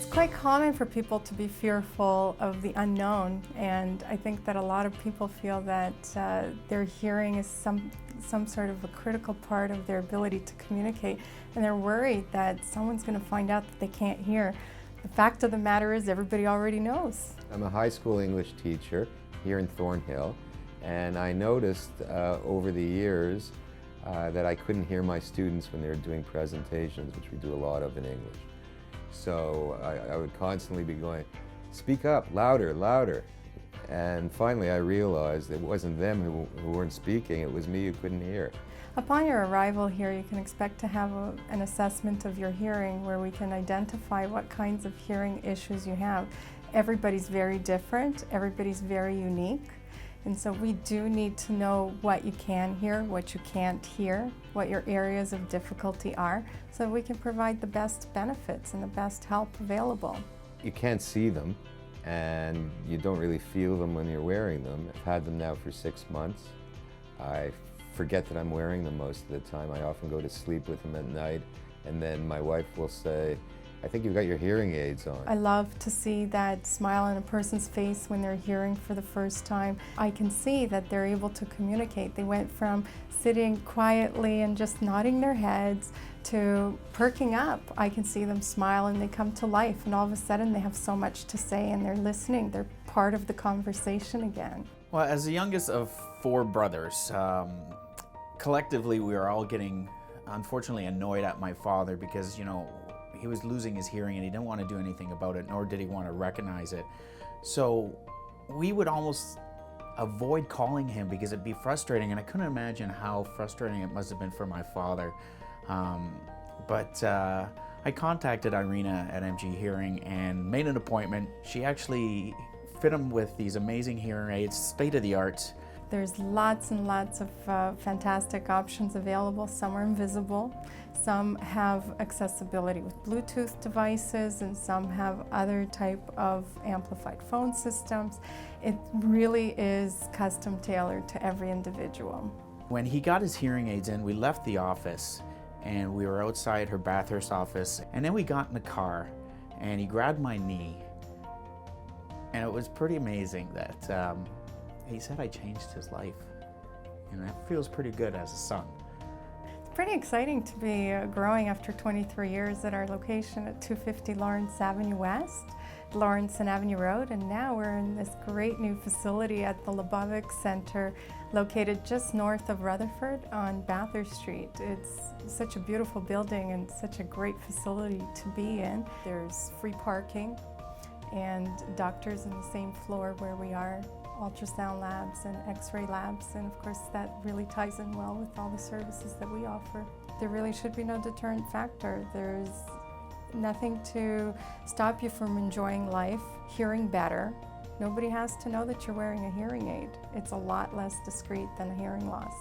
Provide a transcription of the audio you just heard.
It's quite common for people to be fearful of the unknown, and I think that a lot of people feel that their hearing is some sort of a critical part of their ability to communicate, and they're worried that someone's going to find out that they can't hear. The fact of the matter is everybody already knows. I'm a high school English teacher here in Thornhill, and I noticed over the years that I couldn't hear my students when they were doing presentations, which we do a lot of in English. So I would constantly be going, speak up, louder, louder. And finally I realized it wasn't them who weren't speaking, it was me who couldn't hear. Upon your arrival here, you can expect to have an assessment of your hearing where we can identify what kinds of hearing issues you have. Everybody's very different, everybody's very unique. And so we do need to know what you can hear, what you can't hear, what your areas of difficulty are, so we can provide the best benefits and the best help available. You can't see them, and you don't really feel them when you're wearing them. I've had them now for 6 months. I forget that I'm wearing them most of the time. I often go to sleep with them at night, and then my wife will say, I think you've got your hearing aids on. I love to see that smile on a person's face when they're hearing for the first time. I can see that they're able to communicate. They went from sitting quietly and just nodding their heads to perking up. I can see them smile and they come to life, and all of a sudden they have so much to say and they're listening. They're part of the conversation again. Well, as the youngest of 4 brothers, collectively we were all getting, unfortunately, annoyed at my father because, you know, he was losing his hearing and he didn't want to do anything about it, nor did he want to recognize it. So we would almost avoid calling him because it'd be frustrating, and I couldn't imagine how frustrating it must have been for my father. But I contacted Irina at MG Hearing and made an appointment. She actually fit him with these amazing hearing aids, state-of-the-art. There's lots and lots of fantastic options available. Some are invisible, some have accessibility with Bluetooth devices, and some have other type of amplified phone systems. It really is custom tailored to every individual. When he got his hearing aids in, we left the office and we were outside her Bathurst office, and then we got in the car and he grabbed my knee, and it was pretty amazing that he said I changed his life, and that feels pretty good as a son. It's pretty exciting to be growing after 23 years at our location at 250 Lawrence Avenue West, Lawrence and Avenue Road, and now we're in this great new facility at the Lubbock Center, located just north of Rutherford on Bathurst Street. It's such a beautiful building and such a great facility to be in. There's free parking and doctors in the same floor where we are, ultrasound labs and x-ray labs, and of course that really ties in well with all the services that we offer. There really should be no deterrent factor. There's nothing to stop you from enjoying life, hearing better. Nobody has to know that you're wearing a hearing aid. It's a lot less discreet than a hearing loss.